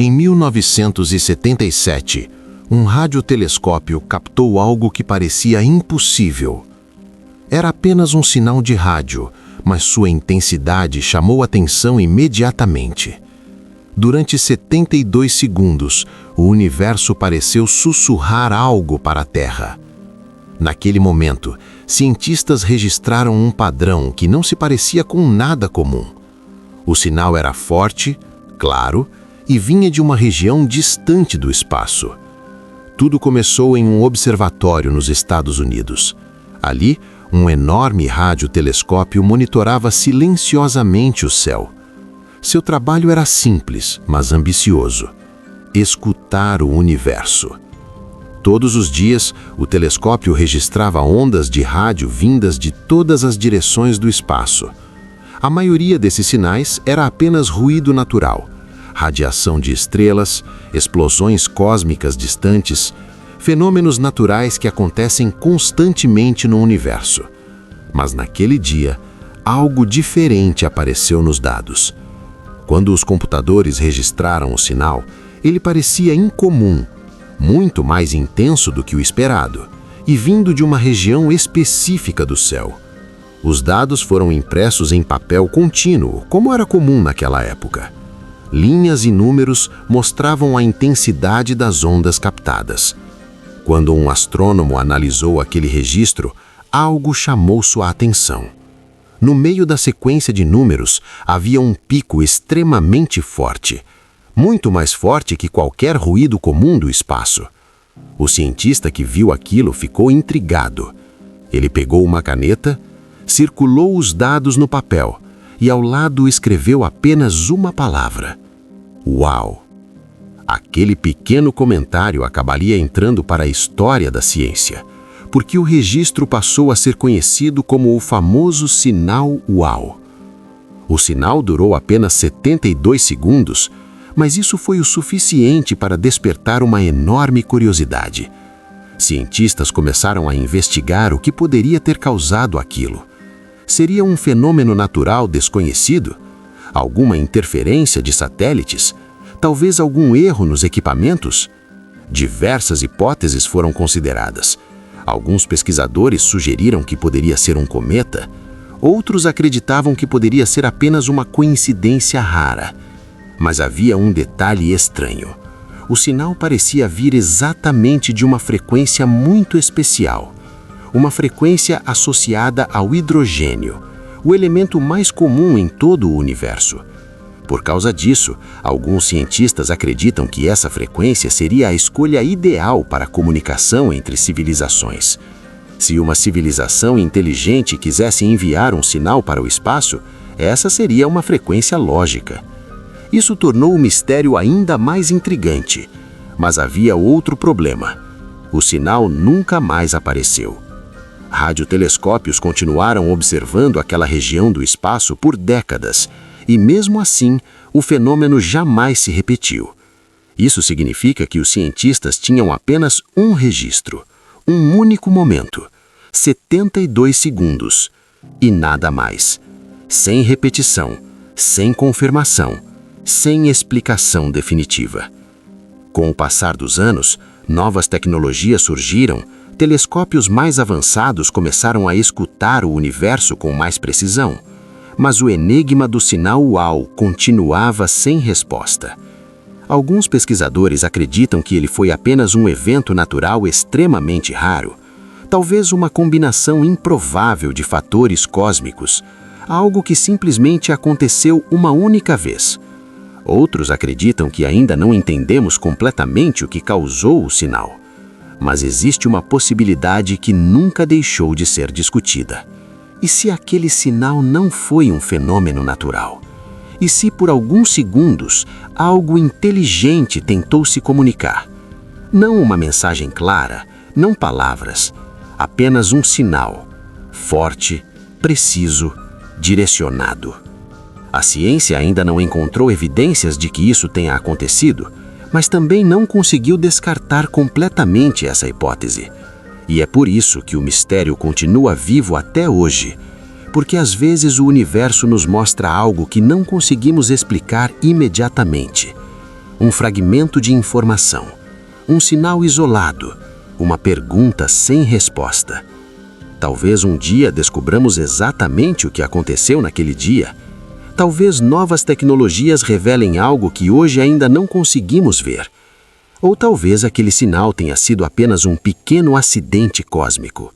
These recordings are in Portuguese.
Em 1977, um radiotelescópio captou algo que parecia impossível. Era apenas um sinal de rádio, mas sua intensidade chamou atenção imediatamente. Durante 72 segundos, o universo pareceu sussurrar algo para a Terra. Naquele momento, cientistas registraram um padrão que não se parecia com nada comum. O sinal era forte, claro, e vinha de uma região distante do espaço. Tudo começou em um observatório nos Estados Unidos. Ali, um enorme radiotelescópio monitorava silenciosamente o céu. Seu trabalho era simples, mas ambicioso: escutar o universo. Todos os dias, o telescópio registrava ondas de rádio vindas de todas as direções do espaço. A maioria desses sinais era apenas ruído natural, radiação de estrelas, explosões cósmicas distantes, fenômenos naturais que acontecem constantemente no universo. Mas naquele dia, algo diferente apareceu nos dados. Quando os computadores registraram o sinal, ele parecia incomum, muito mais intenso do que o esperado, e vindo de uma região específica do céu. Os dados foram impressos em papel contínuo, como era comum naquela época. Linhas e números mostravam a intensidade das ondas captadas. Quando um astrônomo analisou aquele registro, algo chamou sua atenção. No meio da sequência de números, havia um pico extremamente forte, muito mais forte que qualquer ruído comum do espaço. O cientista que viu aquilo ficou intrigado. Ele pegou uma caneta, circulou os dados no papel e ao lado escreveu apenas uma palavra: "Uau!". Aquele pequeno comentário acabaria entrando para a história da ciência, porque o registro passou a ser conhecido como o famoso sinal Uau. O sinal durou apenas 72 segundos, mas isso foi o suficiente para despertar uma enorme curiosidade. Cientistas começaram a investigar o que poderia ter causado aquilo. Seria um fenômeno natural desconhecido? Alguma interferência de satélites? Talvez algum erro nos equipamentos? Diversas hipóteses foram consideradas. Alguns pesquisadores sugeriram que poderia ser um cometa. Outros acreditavam que poderia ser apenas uma coincidência rara. Mas havia um detalhe estranho. O sinal parecia vir exatamente de uma frequência muito especial. Uma frequência associada ao hidrogênio, o elemento mais comum em todo o universo. Por causa disso, alguns cientistas acreditam que essa frequência seria a escolha ideal para a comunicação entre civilizações. Se uma civilização inteligente quisesse enviar um sinal para o espaço, essa seria uma frequência lógica. Isso tornou o mistério ainda mais intrigante. Mas havia outro problema. O sinal nunca mais apareceu. Radiotelescópios continuaram observando aquela região do espaço por décadas, e mesmo assim, o fenômeno jamais se repetiu. Isso significa que os cientistas tinham apenas um registro, um único momento, 72 segundos, e nada mais. Sem repetição, sem confirmação, sem explicação definitiva. Com o passar dos anos, novas tecnologias surgiram, telescópios mais avançados começaram a escutar o universo com mais precisão, mas o enigma do sinal Uau continuava sem resposta. Alguns pesquisadores acreditam que ele foi apenas um evento natural extremamente raro, talvez uma combinação improvável de fatores cósmicos, algo que simplesmente aconteceu uma única vez. Outros acreditam que ainda não entendemos completamente o que causou o sinal, mas existe uma possibilidade que nunca deixou de ser discutida. E se aquele sinal não foi um fenômeno natural? E se por alguns segundos algo inteligente tentou se comunicar? Não uma mensagem clara, não palavras, apenas um sinal, forte, preciso, direcionado. A ciência ainda não encontrou evidências de que isso tenha acontecido, mas também não conseguiu descartar completamente essa hipótese. E é por isso que o mistério continua vivo até hoje, porque às vezes o universo nos mostra algo que não conseguimos explicar imediatamente. um fragmento de informação, um sinal isolado, uma pergunta sem resposta. Talvez um dia descobramos exatamente o que aconteceu naquele dia. Talvez novas tecnologias revelem algo que hoje ainda não conseguimos ver. Ou talvez aquele sinal tenha sido apenas um pequeno acidente cósmico.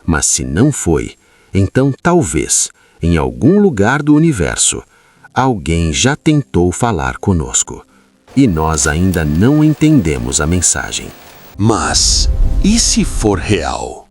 Mas se não foi, então talvez, em algum lugar do universo, alguém já tentou falar conosco. E nós ainda não entendemos a mensagem. Mas, e se for real?